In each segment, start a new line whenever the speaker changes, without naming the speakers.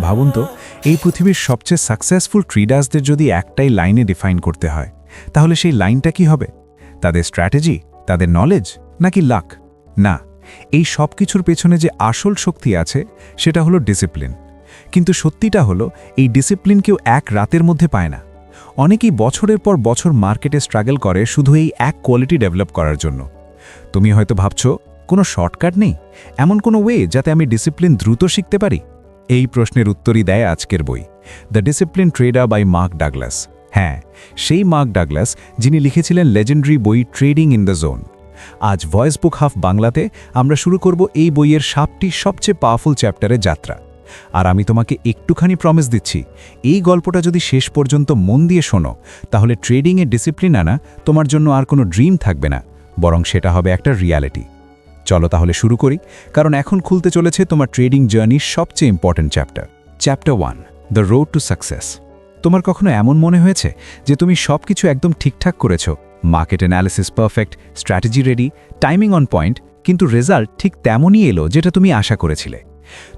ভাবুন তো, এই পৃথিবীর সবচেয়ে সাকসেসফুল ট্রেডার্সদের যদি একটাই লাইনে ডিফাইন করতে হয়, তাহলে সেই লাইনটা কি হবে? তাদের স্ট্র্যাটেজি, তাদের নলেজ, নাকি লাক? না, এই সব কিছুর পেছনে যে আসল শক্তি আছে সেটা হলো ডিসিপ্লিন। কিন্তু সত্যিটা হলো, এই ডিসিপ্লিন কেউ এক রাতের মধ্যে পায় না। অনেকেই বছরের পর বছর মার্কেটে স্ট্রাগল করে শুধু এই এক কোয়ালিটি ডেভেলপ করার জন্য। তুমি হয়তো ভাবছো, কোনো শর্টকাট নেই, এমন কোনো ওয়ে যাতে আমি ডিসিপ্লিন দ্রুত শিখতে পারি? এই প্রশ্নের উত্তরই দেয় আজকের বই, the discipline trader by Mark Douglas. হ্যাঁ, সেই মার্ক ডাগলাস যিনি লিখেছিলেন লেজেন্ডারি বই ট্রেডিং ইন দ্য জোন। আজ ভয়েস বুক হাফ বাংলাতে আমরা শুরু করব এই বইয়ের 7টি সবচেয়ে পাওয়ারফুল চ্যাপ্টারের যাত্রা। আর আমি তোমাকে একটুখানি প্রমিস দিচ্ছি, এই গল্পটা যদি শেষ পর্যন্ত মন দিয়ে শোনো, তাহলে ট্রেডিংয়ে ডিসিপ্লিন আনা তোমার জন্য আর কোনো ড্রিম থাকবে না, বরং সেটা হবে একটা রিয়ালিটি। চলো তাহলে শুরু করি, কারণ এখন খুলতে চলেছে তোমার ট্রেডিং জার্নির সবচেয়ে important chapter. Chapter 1, the road to success. তোমার কখনো এমন মনে হয়েছে যে তুমি সব কিছু একদম ঠিকঠাক করেছো, market analysis perfect, strategy ready, timing on point, কিন্তু রেজাল্ট ঠিক তেমনই এলো যেটা তুমি আশা করেছিলে?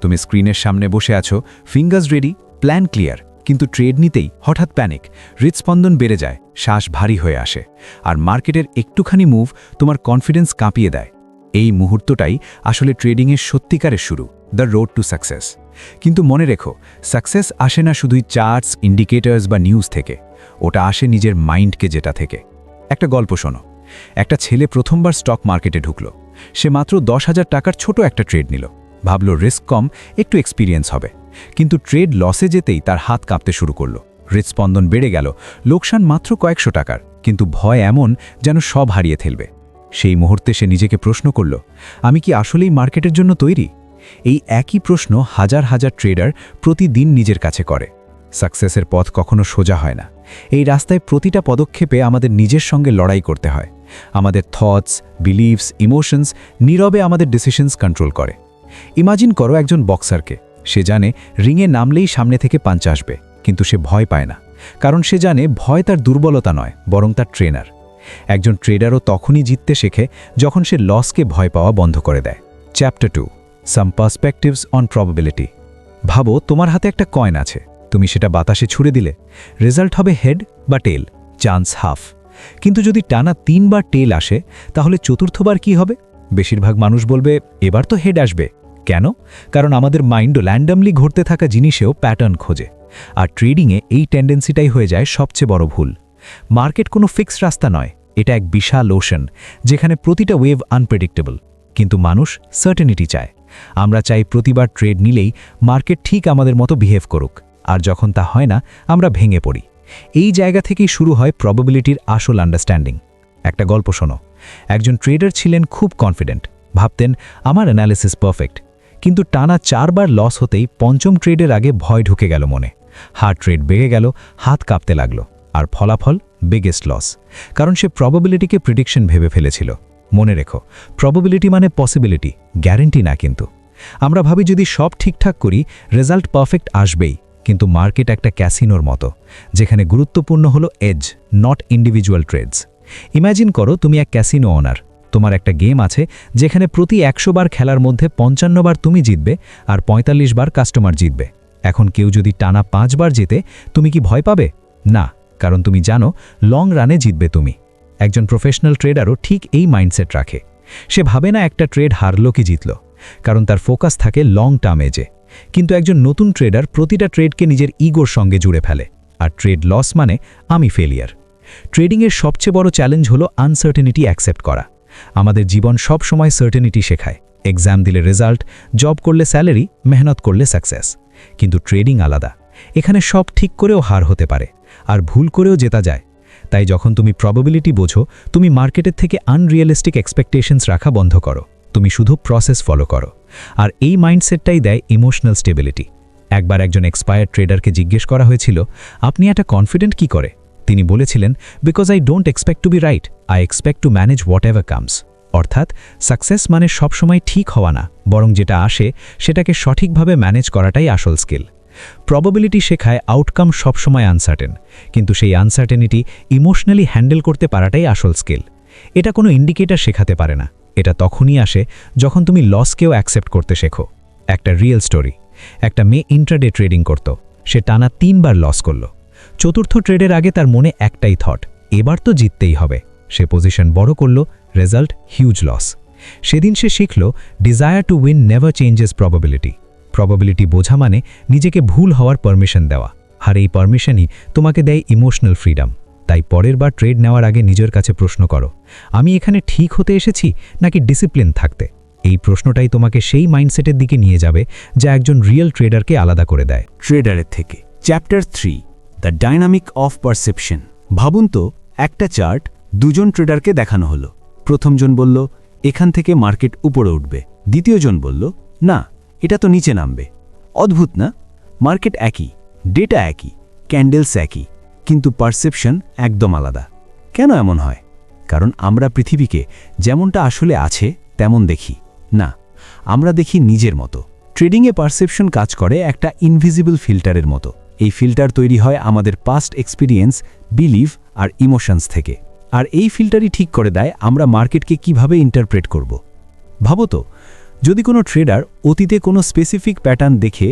তুমি স্ক্রিনের সামনে বসে আছো, ফিঙ্গার্স রেডি, প্ল্যান ক্লিয়ার, কিন্তু ট্রেড নিতেই হঠাৎ প্যানিক, হৃৎস্পন্দন বেড়ে যায়, শ্বাস ভারী হয়ে আসে, আর মার্কেটের একটুখানি মুভ তোমার কনফিডেন্স কাঁপিয়ে দেয়। এই মুহূর্তটাই আসলে ট্রেডিংয়ের সত্যিকারের শুরু, দ্য রোড টু সাকসেস। কিন্তু মনে রেখো, সাকসেস আসে না শুধুই চার্টস, ইন্ডিকেটরস বা নিউজ থেকে, ওটা আসে নিজের মাইন্ডকে জেতা থেকে। একটা গল্প শোনো। একটা ছেলে প্রথমবার স্টক মার্কেটে ঢুকলো। সে মাত্র 10,000 টাকার ছোট একটা ট্রেড নিল, ভাবলো রিস্ক কম, একটু এক্সপিরিয়েন্স হবে। কিন্তু ট্রেড লসে যেতেই তার হাত কাঁপতে শুরু করলো, হৃৎস্পন্দন বেড়ে গেল, লোকসান মাত্র কয়েকশো টাকার, কিন্তু ভয় এমন যেন সব হারিয়ে ফেলবে। সেই মুহূর্তে সে নিজেকে প্রশ্ন করল, আমি কি আসলেই মার্কেটের জন্য তৈরি? এই একই প্রশ্ন হাজার হাজার ট্রেডার প্রতিদিন নিজের কাছে করে। সাকসেসের পথ কখনো সোজা হয় না। এই রাস্তায় প্রতিটা পদক্ষেপে আমাদের নিজের সঙ্গে লড়াই করতে হয়। আমাদের থটস, বিলিভস, ইমোশনস নীরবে আমাদের ডিসিশনস কন্ট্রোল করে। ইমাজিন করো একজন বক্সারকে। সে জানে রিংয়ে নামলেই সামনে থেকে পাঞ্চ আসবে, কিন্তু সে ভয় পায় না, কারণ সে জানে ভয় তার দুর্বলতা নয়, বরং তার ট্রেনার। একজন ট্রেডারও তখনই জিততে শেখে যখন সে লসকে ভয় পাওয়া বন্ধ করে দেয়। Chapter 2, some perspectives on probability. ভাবো, তোমার হাতে একটা কয়েন আছে, তুমি সেটা বাতাসে ছুড়ে দিলে রেজাল্ট হবে হেড বা টেল, চান্স হাফ। কিন্তু যদি টানা 3 বার টেল আসে, তাহলে চতুর্থবার কি হবে? বেশিরভাগ মানুষ বলবে এবার তো হেড আসবে। কেন? কারণ আমাদের মাইন্ডও র্যান্ডামলি ঘটতে থাকা জিনিসেও প্যাটার্ন খোঁজে। আর ট্রেডিংয়ে এই টেন্ডেন্সিটাই হয়ে যায় সবচেয়ে বড় ভুল। মার্কেট কোনো ফিক্সড রাস্তা নয়, এটা এক বিশাল ওশান, যেখানে প্রতিটা ওয়েভ আনপ্রেডিক্টেবল। কিন্তু মানুষ সার্টেনিটি চায়। আমরা চাই প্রতিবার ট্রেড নিলেই মার্কেট ঠিক আমাদের মতো বিহেভ করুক, আর যখন তা হয় না, আমরা ভেঙে পড়ি। এই জায়গা থেকেই শুরু হয় প্রবাবিলিটির আসল আন্ডারস্ট্যান্ডিং। একটা গল্প শোনো। একজন ট্রেডার ছিলেন খুব কনফিডেন্ট, ভাবতেন আমার অ্যানালিসিস পারফেক্ট। কিন্তু টানা 4 বার লস হতেই পঞ্চম ট্রেডের আগে ভয় ঢুকে গেল মনে। হার্ট রেট বেড়ে গেল, হাত কাঁপতে লাগলো, আর ফলাফল বিগেস্ট লস। কারণ সে প্রবাবিলিটিকে প্রেডিকশন ভেবে ফেলেছিল। মনে রেখো, প্রবাবিলিটি মানে পসিবিলিটি, গ্যারেন্টি না। কিন্তু আমরা ভাবি যদি সব ঠিকঠাক করি রেজাল্ট পারফেক্ট আসবেই, কিন্তু মার্কেট একটা ক্যাসিনোর মতো, যেখানে গুরুত্বপূর্ণ হলো edge, not individual trades. Imagine করো তুমি এক ক্যাসিনো ওনার। তোমার একটা গেম আছে যেখানে প্রতি 100 বার খেলার মধ্যে 55 বার তুমি জিতবে আর 45 বার কাস্টমার জিতবে। এখন কেউ যদি টানা 5 বার জিতে, তুমি কি ভয় পাবে? না, কারণ তুমি জানো লং রানে জিতবে তুমি। একজন প্রফেশনাল ট্রেডারও ঠিক এই মাইন্ডসেট রাখে। সে ভাবে না একটা ট্রেড হারলো কি জিতল, কারণ তার ফোকাস থাকে লং টার্ম এজে। কিন্তু একজন নতুন ট্রেডার প্রতিটা ট্রেডকে নিজের ইগোর সঙ্গে জুড়ে ফেলে, আর ট্রেড লস মানে আমি ফেলিয়ার। ট্রেডিংয়ের সবচেয়ে বড় চ্যালেঞ্জ হলো আনসার্টেনিটি অ্যাকসেপ্ট করা। আমাদের জীবন সব সময় সার্টেনিটি শেখায়। এক্সাম দিলে রেজাল্ট, জব করলে স্যালারি, মেহনত করলে সাকসেস। কিন্তু ট্রেডিং আলাদা। এখানে সব ঠিক করেও হার হতে পারে, আর ভুল করেও জেতা যায়। তাই যখন তুমি প্রবাবিলিটি বোঝো, তুমি মার্কেটের থেকে আনরিয়েলিস্টিক এক্সপেকটেশনস রাখা বন্ধ করো। তুমি শুধু প্রসেস ফলো করো। আর এই মাইন্ডসেটটাই দেয় ইমোশনাল স্টেবিলিটি। একবার একজন এক্সপায়ার্ড ট্রেডারকে জিজ্ঞেস করা হয়েছিল, আপনি এত কনফিডেন্ট কি করে? তিনি বলেছিলেন, because I don't expect to be right, I expect to manage whatever comes. অর্থাৎ সাকসেস মানে সবসময় ঠিক হওয়া না, বরং যেটা আসে সেটাকে সঠিকভাবে ম্যানেজ করাটাই আসল স্কিল। প্রবাবিলিটি শেখায় আউটকাম সবসময় আনসার্টেন, কিন্তু সেই আনসার্টেনিটি ইমোশনালি হ্যান্ডেল করতে পারাটাই আসল স্কিল। এটা কোনো ইন্ডিকেটর শেখাতে পারে না। এটা তখনই আসে যখন তুমি লসকেও অ্যাকসেপ্ট করতে শেখো। একটা রিয়েল স্টোরি।
একটা মেয়ে ইন্ট্রাডে ট্রেডিং করত, সে টানা 3 বার লস করল। চতুর্থ ট্রেডের আগে তার মনে একটাই থট, এবার তো জিততেই হবে। সে পজিশন বড় করল, রেজাল্ট হিউজ লস। সেদিন সে শিখল, desire to win never changes probability. Probability বোঝা মানে নিজেকে ভুল হওয়ার পারমিশন দেওয়া, আর এই পারমিশনই তোমাকে দেয় ইমোশনাল ফ্রিডম। তাই পরের বার ট্রেড নেওয়ার আগে নিজের কাছে প্রশ্ন করো, আমি এখানে ঠিক হতে এসেছি নাকি ডিসিপ্লিন থাকতে? এই প্রশ্নটাই তোমাকে সেই মাইন্ডসেটের দিকে নিয়ে যাবে যা একজন রিয়েল ট্রেডারকে আলাদা করে দেয়।
ট্রেডারের থেকে chapter 3, the dynamic of perception. ভাবুন তো, একটা চার্ট দুজন ট্রেডারকে দেখানো হলো। প্রথমজন বলল, এখান থেকে মার্কেট উপরে উঠবে। দ্বিতীয়জন বলল, না, এটা তো নিচে নামবে। অদ্ভুত না? মার্কেট একই, ডেটা একই, ক্যান্ডেলস একই, কিন্তু পারসেপশন একদম আলাদা। কেন এমন হয়? কারণ আমরা পৃথিবীকে যেমনটা আসলে আছে তেমন দেখি না, আমরা দেখি নিজের মতো। ট্রেডিংয়ে পারসেপশন কাজ করে একটা ইনভিজিবল ফিল্টারের মতো। এই ফিল্টার তৈরি হয় আমাদের পাস্ট এক্সপিরিয়েন্স, বিলিভ আর ইমোশনস থেকে। আর এই ফিল্টারই ঠিক করে দেয় আমরা মার্কেটকে কিভাবে ইন্টারপ্রেট করব। ভাবো তো, যদি কোনো ট্রেডার অতীতে কোনো স্পেসিফিক প্যাটার্ন দেখে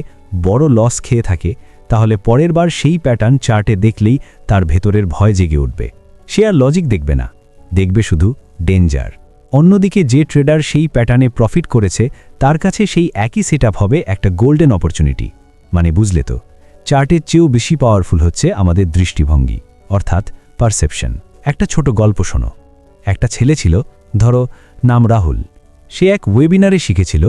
বড় লস খেয়ে থাকে, তাহলে পরের বার সেই প্যাটার্ন চার্টে দেখলেই তার ভেতরের ভয় জেগে উঠবে। সে আর লজিক দেখবে না, দেখবে শুধু ডেঞ্জার। অন্যদিকে যে ট্রেডার সেই প্যাটার্নে প্রফিট করেছে, তার কাছে সেই একই সেটআপ হবে একটা গোল্ডেন অপরচুনিটি। মানে বুঝলে তো, চার্টের চেয়েও বেশি পাওয়ারফুল হচ্ছে আমাদের দৃষ্টিভঙ্গি, অর্থাৎ পারসেপশন। একটা ছোট গল্প শোনো। একটা ছেলে ছিল, ধরো নাম রাহুল। সে এক ওয়েবিনারে শিখেছিল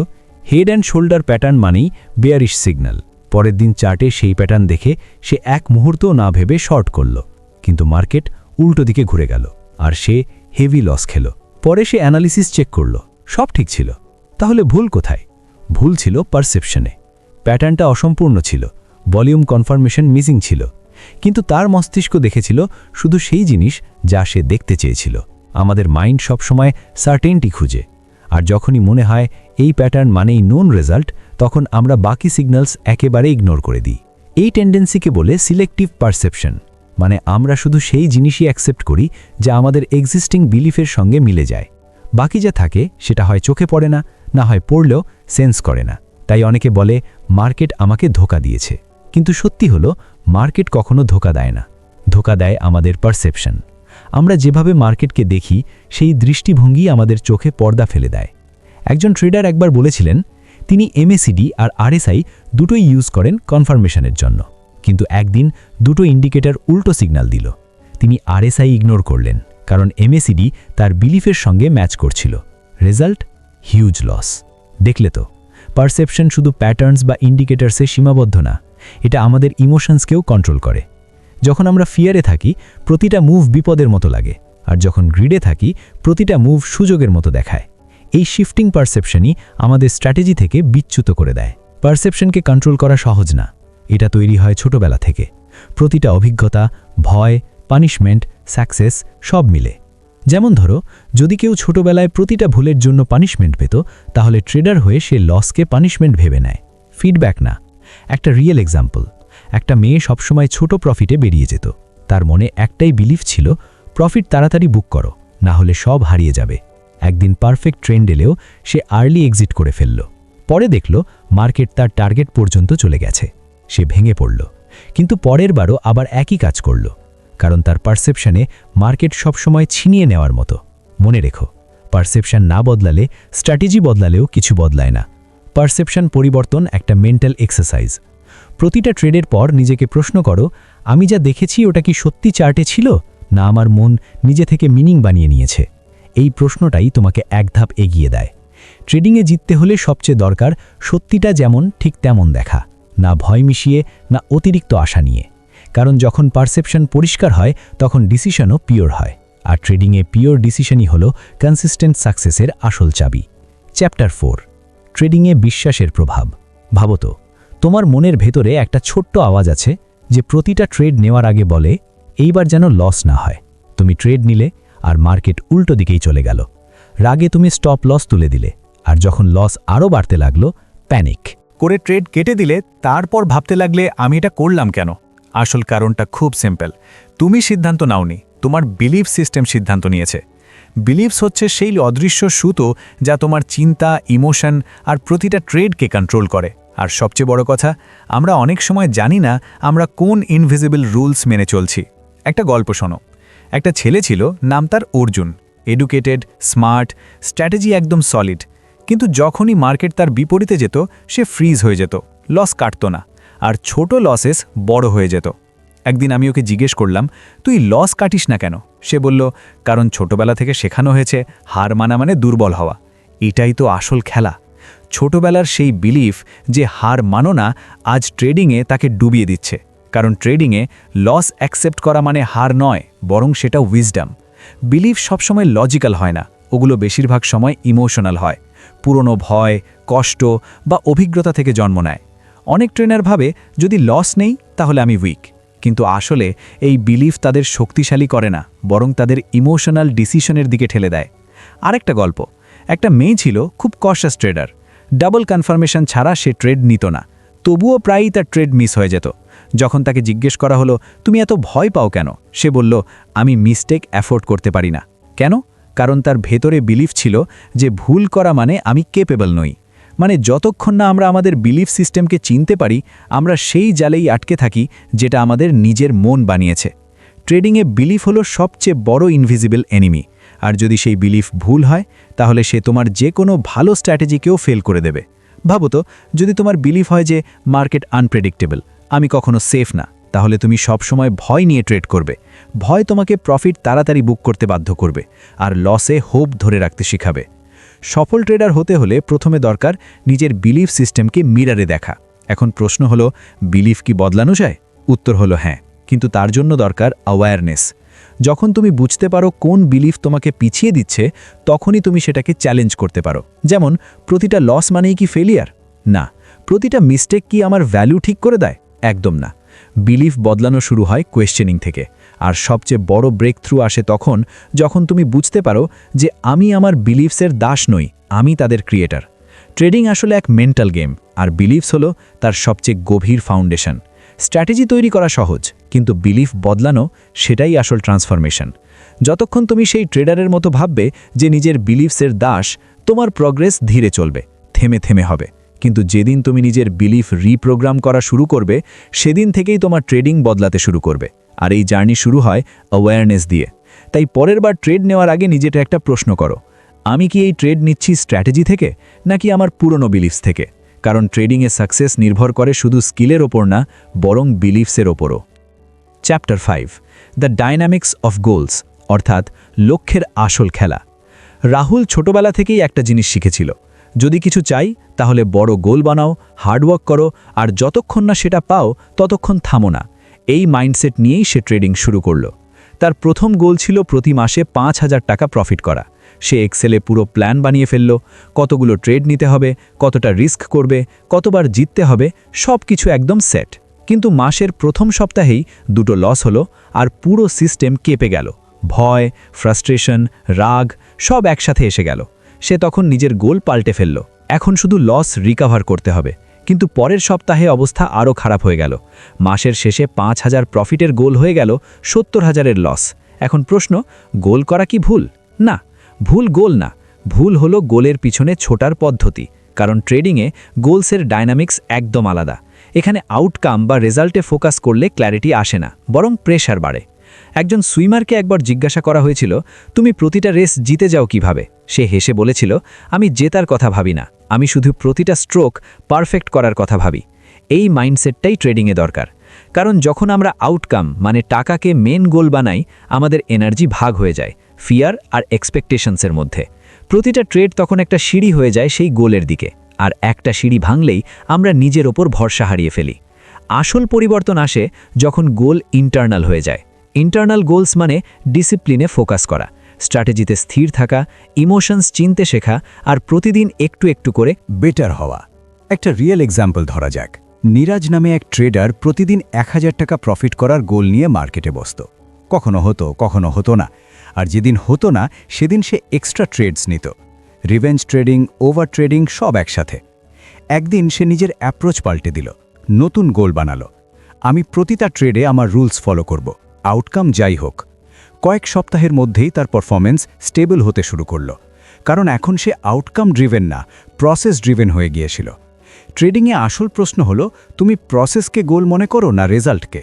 হেড অ্যান্ড শোল্ডার প্যাটার্ন মানেই বেয়ারিশ সিগন্যাল। পরের দিন চার্টে সেই প্যাটার্ন দেখে সে এক মুহূর্তও না ভেবে শর্ট করল, কিন্তু মার্কেট উল্টো দিকে ঘুরে গেল আর সে হেভি লস খেল। পরে সে অ্যানালিসিস চেক করল, সব ঠিক ছিল। তাহলে ভুল কোথায়? ভুল ছিল পারসেপশনে। প্যাটার্নটা অসম্পূর্ণ ছিল, ভলিউম কনফার্মেশন মিসিং ছিল, কিন্তু তার মস্তিষ্ক দেখেছিল শুধু সেই জিনিস যা সে দেখতে চেয়েছিল। আমাদের মাইন্ড সবসময় সার্টেনটি খুঁজে, আর যখনই মনে হয় এই প্যাটার্ন মানেই নোন রেজাল্ট, তখন আমরা বাকি সিগন্যালস একেবারে ইগনোর করে দিই। এই টেন্ডেন্সিকে বলে সিলেক্টিভ পারসেপশন। মানে আমরা শুধু সেই জিনিসই অ্যাকসেপ্ট করি যা আমাদের এক্সিস্টিং বিলিফের সঙ্গে মিলে যায়। বাকি যা থাকে সেটা হয় চোখে পড়ে না, না হয় পড়লেও সেন্স করে না। তাই অনেকে বলে মার্কেট আমাকে ধোঁকা দিয়েছে, কিন্তু সত্যি হলো মার্কেট কখনো ধোঁকা দেয় না, ধোঁকা দেয় আমাদের পারসেপশন। আমরা যেভাবে মার্কেটকে দেখি সেই দৃষ্টিভঙ্গি আমাদের চোখে পর্দা ফেলে দেয়। একজন ট্রেডার একবার বলেছিলেন তিনি MACD আর RSI দুটোই ইউজ করেন কনফার্মেশনের জন্য, কিন্তু একদিন দুটো ইন্ডিকেটর উল্টো সিগন্যাল দিল। তিনি RSI ইগনোর করলেন, কারণ MACD তার বিলিফের সঙ্গে ম্যাচ করছিল। Result huge loss. দেখলে তো, পারসেপশন শুধু প্যাটার্নস বা ইন্ডিকেটার্সে সীমাবদ্ধ না, এটা আমাদের ইমোশনসকেও কন্ট্রোল করে। যখন আমরা ফিয়ারে থাকি, প্রতিটা মুভ বিপদের মতো লাগে, আর যখন গ্রিডে থাকি, প্রতিটা মুভ সুযোগের মতো দেখায়। এই শিফটিং পারসেপশনই আমাদের স্ট্র্যাটেজি থেকে বিচ্যুত করে দেয়। পারসেপশনকে কন্ট্রোল করা সহজ না, এটা তৈরি হয় ছোটবেলা থেকে। প্রতিটা অভিজ্ঞতা, ভয়, পানিশমেন্ট, সাকসেস সব মিলে। যেমন ধরো, যদি কেউ ছোটবেলায় প্রতিটা ভুলের জন্য পানিশমেন্ট পেত, তাহলে ট্রেডার হয়ে সে লসকে পানিশমেন্ট ভেবে নেয়, ফিডব্যাক না। একটা রিয়েল এক্সাম্পল, একটা মেয়ে সবসময় ছোট প্রফিটে বেরিয়ে যেত। তার মনে একটাই বিলিফ ছিল, প্রফিট তাড়াতাড়ি বুক করো, না হলে সব হারিয়ে যাবে। একদিন পারফেক্ট ট্রেন্ড এলেও সে আর্লি এক্সিট করে ফেলল। পরে দেখল মার্কেট তার টার্গেট পর্যন্ত চলে গেছে। সে ভেঙে পড়ল, কিন্তু পরের বারও আবার একই কাজ করল, কারণ তার পারসেপশনে মার্কেট সবসময় ছিনিয়ে নেওয়ার মতো। মনে রেখো, পারসেপশন না বদলালে, স্ট্র্যাটেজি বদলালেও কিছু বদলায় না। পারসেপশন পরিবর্তন একটা মেন্টাল এক্সারসাইজ। প্রতিটা ট্রেডের পর নিজেকে প্রশ্ন করো, আমি যা দেখেছি ওটা কি সত্যি চার্টে ছিল, না আমার মন নিজে থেকে মিনিং বানিয়ে নিয়েছে? এই প্রশ্নটাই তোমাকে এক ধাপ এগিয়ে দেয়। ট্রেডিংয়ে জিততে হলে সবচেয়ে দরকার সত্যিটা যেমন ঠিক তেমন দেখা, না ভয় মিশিয়ে, না অতিরিক্ত আশা নিয়ে। কারণ যখন পারসেপশন পরিষ্কার হয়, তখন ডিসিশনও পিওর হয়। আর ট্রেডিংয়ে পিওর ডিসিশনই হলো কনসিস্টেন্ট সাকসেসের আসল চাবি। চ্যাপ্টার 4, ট্রেডিংয়ে বিশ্বাসের প্রভাব। ভাবো তো, তোমার মনের ভেতরে একটা ছোট্ট আওয়াজ আছে যে প্রতিটা ট্রেড নেওয়ার আগে বলে, এইবার যেন লস না হয়। তুমি ট্রেড নিলে আর মার্কেট উল্টো দিকেই চলে গেল। রাগে তুমি স্টপ লস তুলে দিলে, আর যখন লস আরও বাড়তে লাগলো, প্যানিক
করে ট্রেড কেটে দিলে, তারপর ভাবতে লাগলে আমি এটা করলাম কেন? আসল কারণটা খুব সিম্পল। তুমি সিদ্ধান্ত নাওনি, তোমার বিলিফ সিস্টেম সিদ্ধান্ত নিয়েছে। বিলিফস হচ্ছে সেই অদৃশ্য সুতো যা তোমার চিন্তা, ইমোশন আর প্রতিটা ট্রেডকে কন্ট্রোল করে। আর সবচেয়ে বড় কথা, আমরা অনেক সময় জানি না আমরা কোন ইনভিজিবল রুলস মেনে চলছি। একটা গল্প শোনো। একটা ছেলে ছিল, নাম তার অর্জুন। এডুকেটেড, স্মার্ট, স্ট্র্যাটেজি একদম সলিড। কিন্তু যখনই মার্কেট তার বিপরীতে যেত, সে ফ্রিজ হয়ে যেত, লস কাটত না, আর ছোট লসেস বড় হয়ে যেত। একদিন আমি ওকে জিজ্ঞেস করলাম, তুই লস কাটিস না কেন? সে বলল, কারণ ছোটবেলা থেকে শেখানো হয়েছে হার মানা মানে দুর্বল হওয়া। এটাই তো আসল খেলা। ছোটবেলার সেই বিলিফ যে হার মানো না, আজ ট্রেডিংয়ে তাকে ডুবিয়ে দিচ্ছে। কারণ ট্রেডিংয়ে লস অ্যাকসেপ্ট করা মানে হার নয়, বরং সেটা উইজডম। বিলিফ সবসময় লজিক্যাল হয় না, ওগুলো বেশিরভাগ সময় ইমোশনাল হয়। পুরনো ভয়, কষ্ট বা অভিজ্ঞতা থেকে জন্ম নেয়। অনেক ট্রেনার ভাবে যদি লস নেই তাহলে আমি উইক, কিন্তু আসলে এই বিলিফ তাদের শক্তিশালী করে না, বরং তাদের ইমোশনাল ডিসিশনের দিকে ঠেলে দেয়। আরেকটা গল্প। একটা মেয়ে ছিল খুব কশাস ট্রেডার। ডাবল কনফার্মেশন ছাড়া সে ট্রেড নিত না, তবুও প্রায়ই তার ট্রেড মিস হয়ে যেত। যখন তাকে জিজ্ঞেস করা হলো, তুমি এত ভয় পাও কেন? সে বলল, আমি মিস্টেক অ্যাফোর্ড করতে পারি না। কেন? কারণ তার ভেতরে বিলিফ ছিল যে ভুল করা মানে আমি কেপেবল নই। মানে যতক্ষণ না আমরা আমাদের বিলিফ সিস্টেমকে চিনতে পারি, আমরা সেই জালেই আটকে থাকি যেটা আমাদের নিজের মন বানিয়েছে। ট্রেডিংয়ে বিলিফ হলো সবচেয়ে বড় ইনভিজিবল এনিমি। আর যদি সেই বিলিফ ভুল হয়, তাহলে সে তোমার যে কোনো ভালো স্ট্র্যাটেজিকেও ফেল করে দেবে। ভাবো তো, যদি তোমার বিলিফ হয় যে মার্কেট আনপ্রেডিক্টেবল, আমি কখনো সেফ না, তাহলে তুমি সবসময় ভয় নিয়ে ট্রেড করবে। ভয় তোমাকে প্রফিট তাড়াতাড়ি বুক করতে বাধ্য করবে, আর লসে হোপ ধরে রাখতে শিখাবে। সফল ট্রেডার হতে হলে প্রথমে দরকার নিজের বিলিফ সিস্টেমকে মিরারে দেখা। এখন প্রশ্ন হলো, বিলিফ কি বদলানো যায়? উত্তর হলো হ্যাঁ, কিন্তু তার জন্য দরকার অ্যাওয়ারনেস। যখন তুমি বুঝতে পারো কোন বিলিফ তোমাকে পিছিয়ে দিচ্ছে, তখনই তুমি সেটাকে চ্যালেঞ্জ করতে পারো। যেমন, প্রতিটা লস মানেই কি ফেলিয়ার? না। প্রতিটা মিস্টেক কি আমার ভ্যালু ঠিক করে দেয়? একদম না। বিলিফ বদলানো শুরু হয় কোয়েশ্চেনিং থেকে। আর সবচেয়ে বড় ব্রেক থ্রু আসে তখন, যখন তুমি বুঝতে পারো যে আমি আমার বিলিফসের দাস নই, আমি তাদের ক্রিয়েটার। ট্রেডিং আসলে এক মেন্টাল গেম, আর বিলিফস হলো তার সবচেয়ে গভীর ফাউন্ডেশন। স্ট্র্যাটেজি তৈরি করা সহজ, কিন্তু বিলিফ বদলানো সেটাই আসল ট্রান্সফরমেশন। যতক্ষণ তুমি সেই ট্রেডারের মতো ভাববে যে নিজের বিলিফসের দাস, তোমার প্রগ্রেস ধীরে চলবে, থেমে থেমে হবে। কিন্তু যেদিন তুমি নিজের বিলিফ রিপ্রোগ্রাম করা শুরু করবে, সেদিন থেকেই তোমার ট্রেডিং বদলাতে শুরু করবে। আর এই জার্নি শুরু হয় অ্যাওয়ারনেস দিয়ে। তাই পরের বার ট্রেড নেওয়ার আগে নিজেটা একটা প্রশ্ন করো, আমি কি এই ট্রেড নিচ্ছি স্ট্র্যাটেজি থেকে, নাকি আমার পুরনো বিলিফস থেকে? কারণ ট্রেডিংয়ে সাকসেস নির্ভর করে শুধু স্কিলের ওপর না, বরং বিলিফসের ওপরও। Chapter 5, the dynamics of goals, অর্থাৎ লক্ষ্যের আসল খেলা। রাহুল ছোটবেলা থেকেই একটা জিনিস শিখেছিল, যদি কিছু চাই তাহলে বড় গোল বানাও, হার্ডওয়ার্ক করো, আর যতক্ষণ না সেটা পাও ততক্ষণ থামো না। এই মাইন্ডসেট নিয়েই সে ট্রেডিং শুরু করলো। তার প্রথম গোল ছিল প্রতি মাসে ৫,০০০ টাকা প্রফিট করা। সে এক্সেলে পুরো প্ল্যান বানিয়ে ফেলল, কতগুলো ট্রেড নিতে হবে, কতটা রিস্ক করবে, কতবার জিততে হবে, সব কিছু একদম সেট। কিন্তু মাসের প্রথম সপ্তাহেই 2টো লস হলো, আর পুরো সিস্টেম কেঁপে গেল। ভয়, ফ্রাস্ট্রেশন, রাগ সব একসাথে এসে গেল। সে তখন নিজের গোল পাল্টে ফেলল। এখন শুধু লস রিকভার করতে হবে। কিন্তু পরের সপ্তাহে অবস্থা আরও খারাপ হয়ে গেল। মাসের শেষে ৫,০০০ প্রফিটের গোল হয়ে গেল ৭০,০০০-এর লস। এখন প্রশ্ন, গোল করা কি ভুল? না, ভুল গোল না, ভুল হলো গোলের পিছনে ছোটার পদ্ধতি। কারণ ট্রেডিংয়ে গোলসের ডাইনামিক্স একদম আলাদা। এখানে আউটকাম বা রেজাল্টে ফোকাস করলে ক্ল্যারিটি আসে না, বরং প্রেশার বাড়ে। একজন সুইমারকে একবার জিজ্ঞাসা করা হয়েছিল, তুমি প্রতিটা রেস জিতে যাও কিভাবে? সে হেসে বলেছিল, আমি জেতার কথা ভাবি না, আমি শুধু প্রতিটা স্ট্রোক পারফেক্ট করার কথা ভাবি। এই মাইন্ডসেটটাই ট্রেডিংয়ে দরকার। কারণ যখন আমরা আউটকাম মানে টাকাকে মেন গোল বানাই, আমাদের এনার্জি ভাগ হয়ে যায় ফিয়ার আর এক্সপেকটেশনসের মধ্যে। প্রতিটা ট্রেড তখন একটা সিঁড়ি হয়ে যায় সেই গোলের দিকে, আর একটা সিঁড়ি ভাঙলেই আমরা নিজের ওপর ভরসা হারিয়ে ফেলি। আসল পরিবর্তন আসে যখন গোল ইন্টারনাল হয়ে যায়। ইন্টারনাল গোলস মানে ডিসিপ্লিনে ফোকাস করা, স্ট্র্যাটেজিতে স্থির থাকা, ইমোশনস চিনতে শেখা, আর প্রতিদিন একটু একটু করে
বেটার হওয়া। একটা রিয়েল এক্সাম্পল ধরা যাক। নীরাজ নামে এক ট্রেডার প্রতিদিন ১,০০০ টাকা প্রফিট করার গোল নিয়ে মার্কেটে বসত। কখনো হতো, কখনো হতো না। আর যেদিন হতো না, সেদিন সে এক্সট্রা ট্রেডস নিত। রিভেঞ্জ ট্রেডিং, ওভার ট্রেডিং সব একসাথে। একদিন সে নিজের অ্যাপ্রোচ পাল্টে দিল, নতুন গোল বানালো। আমি প্রতিটা ট্রেডে আমার রুলস ফলো করব, আউটকাম যাই হোক। কয়েক সপ্তাহের মধ্যেই তার পারফরম্যান্স স্টেবল হতে শুরু করল। কারণ এখন সে আউটকাম ড্রিভেন না, প্রসেস ড্রিভেন হয়ে গিয়েছিল।
ট্রেডিংয়ে আসল প্রশ্ন হলো, তুমি প্রসেসকে গোল মনে করো না রেজাল্টকে?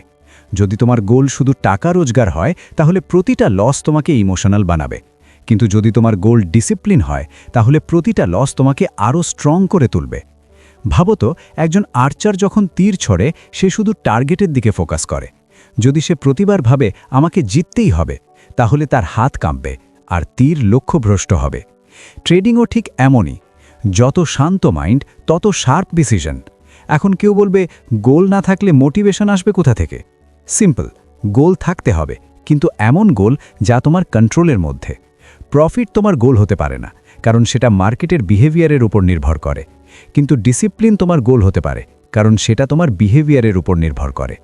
যদি তোমার গোল শুধু টাকা রোজগার হয়, তাহলে প্রতিটা লস তোমাকে ইমোশনাল বানাবে। কিন্তু যদি তোমার গোল ডিসিপ্লিন হয়, তাহলে প্রতিটা লস তোমাকে আরও স্ট্রং করে তুলবে। ভাবো তো, একজন আর্চার যখন তীর ছড়ে, সে শুধু টার্গেটের দিকে ফোকাস করে। যদি সে প্রতিবার ভাবে আমাকে জিততেই হবে, তাহলে তার হাত কাঁপবে আর তীর লক্ষ্যভ্রষ্ট হবে। ট্রেডিংও ঠিক এমনই, যত শান্ত মাইন্ড তত শার্প ডিসিশন। এখন কেউ বলবে, গোল না থাকলে মোটিভেশন আসবে কোথা থেকে? সিম্পল, গোল থাকতে হবে, কিন্তু এমন গোল যা তোমার কন্ট্রোলের মধ্যে। প্রফিট তোমার গোল হতে পারে না, কারণ সেটা মার্কেটের বিহেভিয়ারের উপর নির্ভর করে। কিন্তু ডিসিপ্লিন তোমার গোল হতে পারে, কারণ সেটা তোমার বিহেভিয়ারের উপর নির্ভর করে।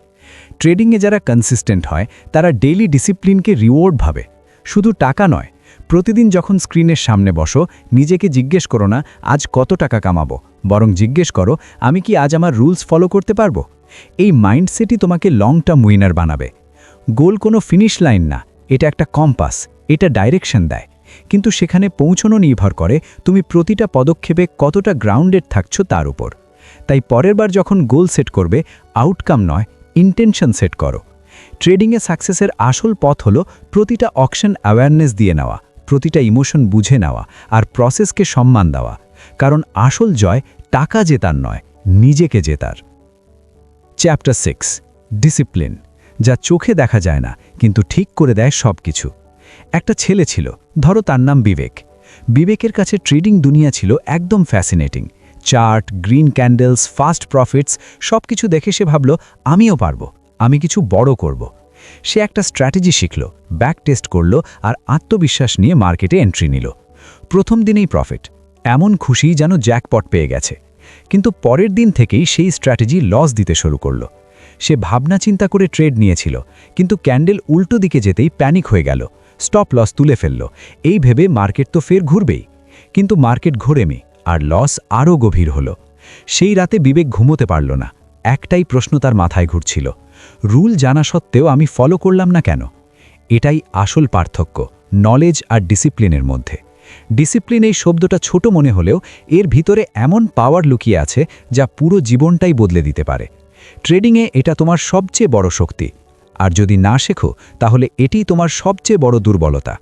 ট্রেডিংয়ে যারা কনসিস্টেন্ট হয়, তারা ডেইলি ডিসিপ্লিনকে রিওয়ার্ড ভাবে। শুধু টাকা নয়, প্রতিদিন যখন স্ক্রিনের সামনে বসো, নিজেকে জিজ্ঞেস করো না আজ কত টাকা কামাবো, বরং জিজ্ঞেস করো আমি কি আজ আমার রুলস ফলো করতে পারবো। এই মাইন্ডসেটই তোমাকে লং টার্ম উইনার বানাবে। গোল কোনো ফিনিশ লাইন না, এটা একটা কম্পাস, এটা ডাইরেকশন দেয়। কিন্তু সেখানে পৌঁছানো নির্ভর করে তুমি প্রতিটা পদক্ষেপে কতটা গ্রাউন্ডেড থাকছো তার উপর। তাই পরের বার যখন গোল সেট করবে, আউটকাম নয়, ইন্টেনশন সেট করো। ট্রেডিংয়ে সাকসেসের আসল পথ হলো প্রতিটা অকশন অ্যাওয়ারনেস দিয়ে নেওয়া, প্রতিটা ইমোশন বুঝে নেওয়া আর প্রসেসকে সম্মান দেওয়া। কারণ আসল জয় টাকা জেতার নয়, নিজেকে জেতার। চ্যাপ্টার 6, ডিসিপ্লিন, যা চোখে দেখা যায় না কিন্তু ঠিক করে দেয় সব কিছু। একটা ছেলে ছিল, ধরো তার নাম বিবেক। বিবেকের কাছে ট্রেডিং দুনিয়া ছিল একদম fascinating. Chart, green candles, fast profits, সব কিছু দেখে সে ভাবল আমিও পারবো, আমি কিছু বড় করব। সে একটা স্ট্র্যাটেজি শিখল, ব্যাক টেস্ট করল আর আত্মবিশ্বাস নিয়ে মার্কেটে এন্ট্রি নিল। প্রথম দিনেই প্রফিট, এমন খুশি যেন জ্যাকপট পেয়ে গেছে। কিন্তু পরের দিন থেকেই সেই স্ট্র্যাটেজি লস দিতে শুরু করল। সে ভাবনা চিন্তা করে ট্রেড নিয়েছিল, কিন্তু ক্যান্ডেল উল্টো দিকে যেতেই প্যানিক হয়ে গেল, স্টপ লস তুলে ফেলল। এই ভেবে মার্কেট তো ফের ঘুরবেই। কিন্তু মার্কেট ঘোরেমি আর লস আরও গভীর হলো। সেই রাতে বিবেক ঘুমোতে পারল না। একটাই প্রশ্ন তার মাথায় ঘুরছিল, রুল জানা সত্ত্বেও আমি ফলো করলাম না কেন? এটাই আসল পার্থক্য নলেজ আর ডিসিপ্লিনের মধ্যে। ডিসিপ্লিন এই শব্দটা ছোট মনে হলেও এর ভিতরে এমন পাওয়ার লুকিয়ে আছে যা পুরো জীবনটাই বদলে দিতে পারে। ট্রেডিংয়ে এটা তোমার সবচেয়ে বড় শক্তি, আর যদি না শেখো তাহলে এটিই তোমার সবচেয়ে বড় দুর্বলতা।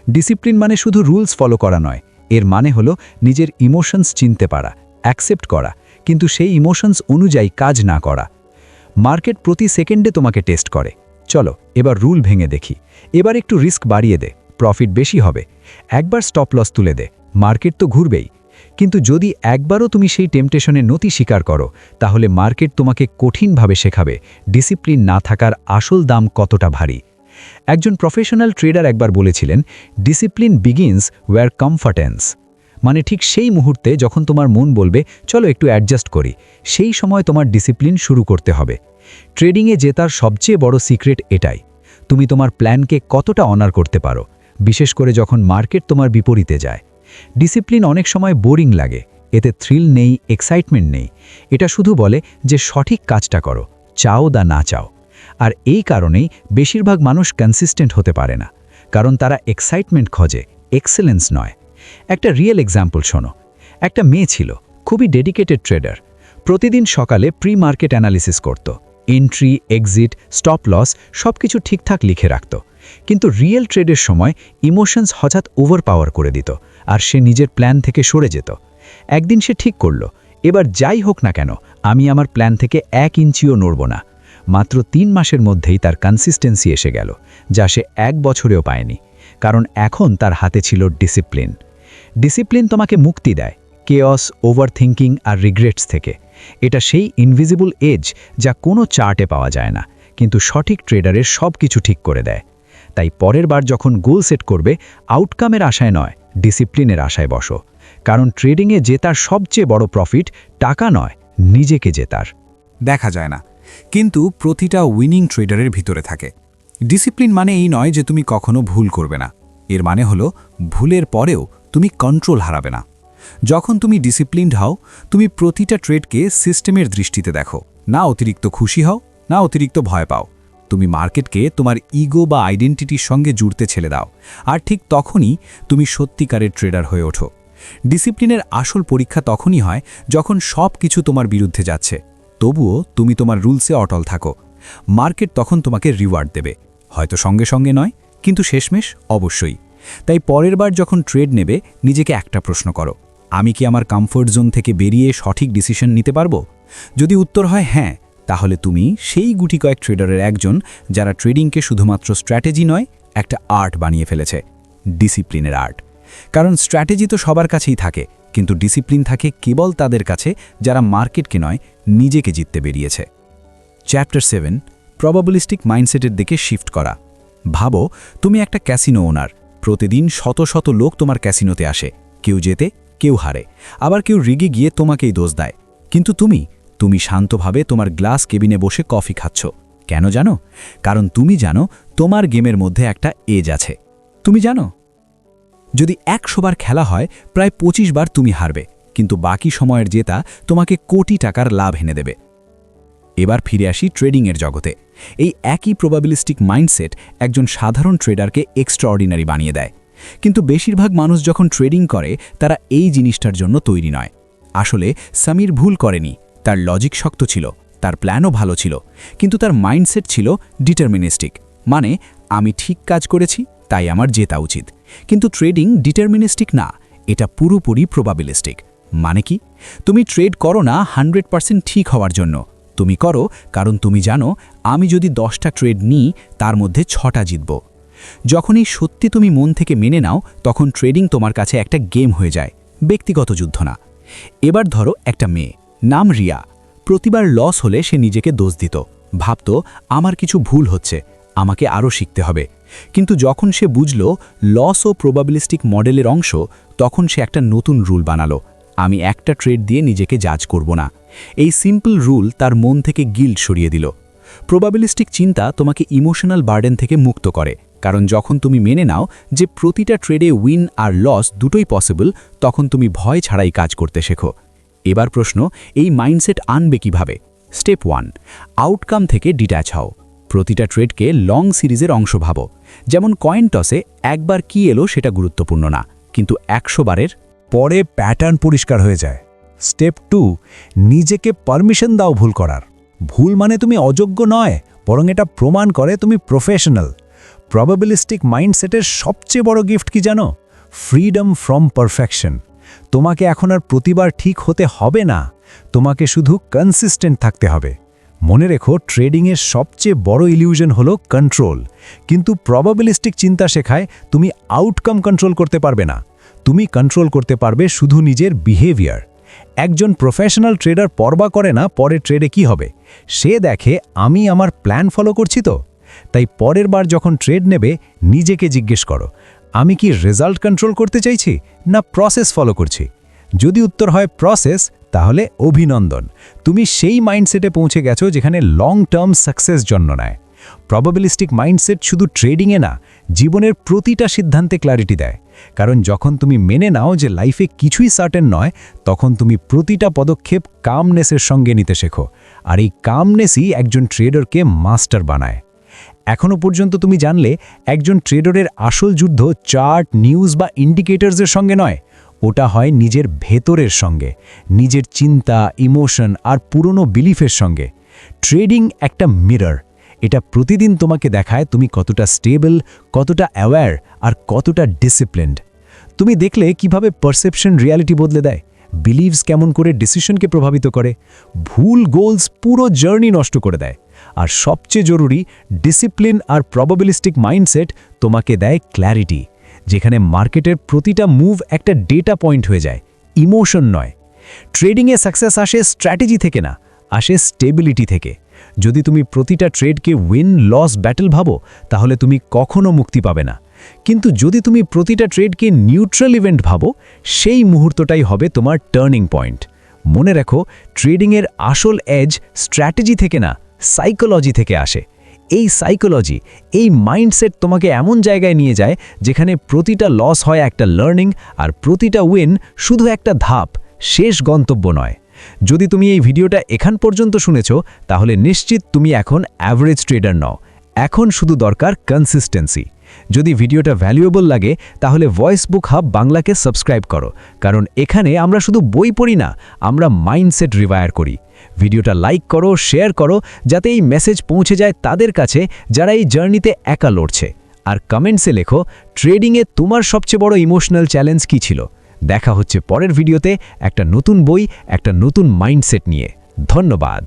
ডিসিপ্লিন মানে শুধু রুলস ফলো করা নয়, এর মানে হলো নিজের ইমোশনস চিনতে পারা, অ্যাকসেপ্ট করা, কিন্তু সেই ইমোশনস অনুযায়ী কাজ না করা। মার্কেট প্রতি সেকেন্ডে তোমাকে টেস্ট করে। চলো এবার রুল ভেঙে দেখি, এবার একটু রিস্ক বাড়িয়ে দে, প্রফিট বেশি হবে, একবার স্টপ লস তুলে দে, মার্কেট তো ঘুরবেই। কিন্তু যদি একবারও তুমি সেই টেম্পটেশনের নতি স্বীকার করো, তাহলে মার্কেট তোমাকে কঠিনভাবে শেখাবে ডিসিপ্লিন না থাকার আসল দাম কতটা ভারী। একজন প্রফেশনাল ট্রেডার একবার বলেছিলেন, discipline begins where comfort ends. মানে ঠিক সেই মুহূর্তে যখন তোমার মন বলবে চলো একটু অ্যাডজাস্ট করি, সেই সময় তোমার ডিসিপ্লিন শুরু করতে হবে। ট্রেডিংয়ে জেতার সবচেয়ে বড় সিক্রেট এটাই, তুমি তোমার প্ল্যানকে কতটা অনার করতে পারো, বিশেষ করে যখন মার্কেট তোমার বিপরীতে যায়। ডিসিপ্লিন অনেক সময় বোরিং লাগে, এতে থ্রিল নেই, এক্সাইটমেন্ট নেই। এটা শুধু বলে যে সঠিক কাজটা করো, চাও বা না চাও। আর এই কারণেই বেশিরভাগ মানুষ কনসিস্টেন্ট হতে পারে না, কারণ তারা এক্সাইটমেন্ট খোঁজে, এক্সেলেন্স নয়। একটা রিয়েল এক্সাম্পল শোনো। একটা মেয়ে ছিল, খুবই ডেডিকেটেড ট্রেডার। প্রতিদিন সকালে প্রি মার্কেট অ্যানালিসিস করত, এন্ট্রি, এক্সিট, স্টপ লস সব কিছু ঠিকঠাক লিখে রাখত। কিন্তু রিয়েল ট্রেডের সময় ইমোশনস হঠাৎ ওভারপাওয়ার করে দিত আর সে নিজের প্ল্যান থেকে সরে যেত। একদিন সে ঠিক করল, এবার যাই হোক না কেন আমি আমার প্ল্যান থেকে 1 ইঞ্চিও নড়ব না। মাত্র 3 মাসের মধ্যেই তার কনসিস্টেন্সি এসে গেল, যা সে 1 বছরেও পায়নি, কারণ এখন তার হাতে ছিল ডিসিপ্লিন। ডিসিপ্লিন তোমাকে মুক্তি দেয় কেয়স, ওভারথিঙ্কিং আর রিগ্রেটস থেকে। এটা সেই ইনভিজিবল এজ যা কোনো চার্টে পাওয়া যায় না, কিন্তু সঠিক ট্রেডারের সব কিছু ঠিক করে দেয়। তাই পরের বার যখন গোল সেট করবে, আউটকামের আশায় নয়, ডিসিপ্লিনের আশায় বসো। কারণ ট্রেডিংয়ে জেতার সবচেয়ে বড় প্রফিট টাকা নয়, নিজেকে জেতার।
দেখা যায় না, কিন্তু প্রতিটা উইনিং ট্রেডারের ভিতরে থাকে। ডিসিপ্লিন মানে এই নয় যে তুমি কখনো ভুল করবে না, এর মানে হলো ভুলের পরেও তুমি কন্ট্রোল হারাবে না। যখন তুমি ডিসিপ্লিনড হও, তুমি প্রতিটা ট্রেডকে সিস্টেমের দৃষ্টিতে দেখো, না অতিরিক্ত খুশি হও, না অতিরিক্ত ভয় পাও। তুমি মার্কেটকে তোমার ইগো বা আইডেন্টিটির সঙ্গে জুড়তে ছেড়ে দাও, আর ঠিক তখনই তুমি সত্যিকারের ট্রেডার হয়ে ওঠো। ডিসিপ্লিনের আসল পরীক্ষা তখনই হয় যখন সব কিছু তোমার বিরুদ্ধে যাচ্ছে তবুও তুমি তোমার রুলসে অটল থাকো। মার্কেট তখন তোমাকে রিওয়ার্ড দেবে, হয়তো সঙ্গে সঙ্গে নয়, কিন্তু শেষমেশ অবশ্যই। তাই পরের বার যখন ট্রেড নেবে নিজেকে একটা প্রশ্ন করো, আমি কি আমার কমফোর্ট জোন থেকে বেরিয়ে সঠিক ডিসিশন নিতে পারবো? যদি উত্তর হয় হ্যাঁ, তাহলে তুমি সেই গুটি কয়েক ট্রেডারের একজন যারা ট্রেডিংকে শুধুমাত্র স্ট্র্যাটেজি নয়, একটা আর্ট বানিয়ে ফেলেছে, ডিসিপ্লিনের আর্ট। কারণ স্ট্র্যাটেজি তো সবার কাছেই থাকে, কিন্তু ডিসিপ্লিন থাকে কেবল তাদের কাছে যারা মার্কেটকে নয়, নিজেকে জিততে বেরিয়েছে। চ্যাপ্টার 7, প্রবাবিলিস্টিক মাইন্ডসেটের দিকে শিফট করা। ভাবো তুমি একটা ক্যাসিনো ওনার, প্রতিদিন শত শত লোক তোমার ক্যাসিনোতে আসে, কেউ জেতে, কেউ হারে, আবার কেউ রেগে গিয়ে তোমাকেই দোষ দেয়। কিন্তু তুমি শান্তভাবে তোমার গ্লাস কেবিনে বসে কফি খাচ্ছ। কেন জানো? কারণ তুমি জানো তোমার গেমের মধ্যে একটা এজ আছে। তুমি জানো যদি 100 বার খেলা হয় প্রায় 25 বার তুমি হারবে, কিন্তু বাকি সময়ের জেতা তোমাকে কোটি টাকার লাভ এনে দেবে। এবার ফিরে আসি ট্রেডিংয়ের জগতে। এই একই প্রবাবিলিস্টিক মাইন্ডসেট একজন সাধারণ ট্রেডারকে এক্সট্রাঅর্ডিনারি বানিয়ে দেয়। কিন্তু বেশিরভাগ মানুষ যখন ট্রেডিং করে তারা এই জিনিসটার জন্য তৈরি নয়। আসলে সমীর ভুল করেনি, তার লজিক শক্ত ছিল, তার প্ল্যানও ভালো ছিল, কিন্তু তার মাইন্ডসেট ছিল ডিটারমিনিস্টিক, মানে আমি ঠিক কাজ করেছি তাই আমার জেতা উচিত। কিন্তু ট্রেডিং ডিটারমিনিস্টিক না, এটা পুরোপুরি প্রবাবিলিস্টিক। মানে কি? তুমি ট্রেড করো না 100% ঠিক হওয়ার জন্য, তুমি করো কারণ তুমি জানো আমি যদি 10টা ট্রেড নিই তার মধ্যে 6টা জিতব। যখন এই সত্যি তুমি মন থেকে মেনে নাও তখন ট্রেডিং তোমার কাছে একটা গেম হয়ে যায়, ব্যক্তিগত যুদ্ধ না। এবার ধরো একটা মেয়ে, নাম রিয়া। প্রতিবার লস হলে সে নিজেকে দোষ দিত, ভাবত আমার কিছু ভুল হচ্ছে, আমাকে আরও শিখতে হবে। কিন্তু যখন সে বুঝল লস ও প্রবাবিলিস্টিক মডেলের অংশ, তখন সে একটা নতুন রুল বানালো, আমি একটা ট্রেড দিয়ে নিজেকে জাজ করব না। এই সিম্পল রুল তার মন থেকে গিল্ট সরিয়ে দিল। প্রবাবিলিস্টিক চিন্তা তোমাকে ইমোশনাল বার্ডেন থেকে মুক্ত করে, কারণ যখন তুমি মেনে নাও যে প্রতিটা ট্রেডে উইন আর লস দুটোই পসিবল, তখন তুমি ভয় ছাড়াই কাজ করতে শেখো। এবার প্রশ্ন, এই মাইন্ডসেট আনবে কিভাবে? স্টেপ 1, আউটকাম থেকে ডিট্যাচ হও। প্রতিটা ট্রেডকে লং সিরিজের অংশ ভাবো। যেমন কয়েন টসে একবার কি এলো সেটা গুরুত্বপূর্ণ না, কিন্তু 100 বারের
পরে প্যাটার্ন পরিষ্কার হয়ে যায়। স্টেপ 2, নিজেকে পারমিশন দাও ভুল করার। ভুল মানে তুমি অযোগ্য নয়, বরং এটা প্রমাণ করে তুমি প্রফেশনাল। প্রবাবিলিস্টিক মাইন্ডসেটের সবচেয়ে বড় গিফট কি জানো? Freedom from perfection. তোমাকে এখন আর প্রতিবার ঠিক হতে হবে না, তোমাকে শুধু কনসিস্টেন্ট থাকতে হবে। মনে রেখো, ট্রেডিংয়ের সবচেয়ে বড় ইলিউশন হলো কন্ট্রোল, কিন্তু প্রবাবিলিস্টিক চিন্তা শেখায় তুমি আউটকাম কন্ট্রোল করতে পারবে না, তুমি কন্ট্রোল করতে পারবে শুধু নিজের বিহেভিয়ার। একজন প্রফেশনাল ট্রেডার পরবা করে না পরে ট্রেডে কি হবে, সে দেখে আমি আমার প্ল্যান ফলো করছি তো। তাই পরের বার যখন ট্রেড নেবে নিজেকে জিজ্ঞেস করো, আমি কি রেজাল্ট কন্ট্রোল করতে চাইছি না প্রসেস ফলো করছি? যদি উত্তর হয় প্রসেস, তাহলে অভিনন্দন, তুমি সেই মাইন্ডসেটে পৌঁছে গেছো যেখানে লং টার্ম সাকসেস জন্ম নেয়। প্রবাবিলিস্টিক মাইন্ডসেট শুধু ট্রেডিংয়ে না, জীবনের প্রতিটা সিদ্ধান্তে ক্ল্যারিটি দেয়। কারণ যখন তুমি মেনে নাও যে লাইফে কিছুই সার্টেন নয়, তখন তুমি প্রতিটা পদক্ষেপ কামনেসের সঙ্গে নিতে শেখো, আর এই কামনেসই একজন ট্রেডারকে মাস্টার বানায়। এখনও পর্যন্ত তুমি জানলে একজন ট্রেডারের আসল যুদ্ধ চার্ট, নিউজ বা ইন্ডিকেটরসের সঙ্গে নয়, ওটা হয় নিজের ভেতরের সঙ্গে, নিজের চিন্তা, ইমোশন আর পুরনো বিলিফের সঙ্গে। ট্রেডিং একটা মিরর, এটা প্রতিদিন তোমাকে দেখায় তুমি কতটা স্টেবল, কতটা অ্যাওয়্যার আর কতটা ডিসিপ্লিনড। তুমি দেখলে কিভাবে পারসেপশন রিয়ালিটি বদলে দেয়, বিলিভস কেমন করে ডিসিশনকে প্রভাবিত করে, ভুল গোলস পুরো জার্নি নষ্ট করে দেয়। আর সবচেয়ে জরুরি, ডিসিপ্লিন আর প্রবাবিলিস্টিক মাইন্ডসেট তোমাকে দেয় ক্ল্যারিটি, যেখানে মার্কেটের প্রতিটা মুভ একটা ডেটা পয়েন্ট হয়ে যায়, ইমোশন নয়। ট্রেডিংয়ে সাকসেস আসে স্ট্র্যাটেজি থেকে না, আসে স্টেবিলিটি থেকে। যদি তুমি প্রতিটা ট্রেডকে উইন লস ব্যাটল ভাবো, তাহলে তুমি কখনো মুক্তি পাবে না। কিন্তু যদি তুমি প্রতিটা ট্রেডকে নিউট্রাল ইভেন্ট ভাবো, সেই মুহূর্তটাই হবে তোমার টার্নিং পয়েন্ট। মনে রাখো, ট্রেডিংয়ের আসল এজ স্ট্র্যাটেজি থেকে না, সাইকোলজি থেকে আসে। এই সাইকোলজি, এই মাইন্ডসেট তোমাকে এমন জায়গায় নিয়ে যায় যেখানে প্রতিটা লস হয় একটা লার্নিং, আর প্রতিটা উইন শুধু একটা ধাপ, শেষ গন্তব্য নয়। যদি তুমি এই ভিডিওটা এখান পর্যন্ত শুনেছো, তাহলে নিশ্চিত তুমি এখন অ্যাভারেজ ট্রেডার নও। এখন শুধু দরকার কনসিস্টেন্সি।
যদি ভিডিওটা ভ্যালুয়েবল লাগে তাহলে ভয়েস বুক হাব বাংলাকে সাবস্ক্রাইব করো, কারণ এখানে আমরা শুধু বই পড়ি না, আমরা মাইন্ডসেট রিওয়ায়ার করি। ভিডিওটা লাইক করো, শেয়ার করো, যাতে এই মেসেজ পৌঁছে যায় তাদের কাছে যারা এই জার্নিতে একা লড়ছে। আর কমেন্টসে লেখো ট্রেডিংয়ে তোমার সবচেয়ে বড় ইমোশনাল চ্যালেঞ্জ কী ছিল। দেখা হচ্ছে পরের ভিডিওতে একটা নতুন বই, একটা নতুন মাইন্ডসেট নিয়ে। ধন্যবাদ।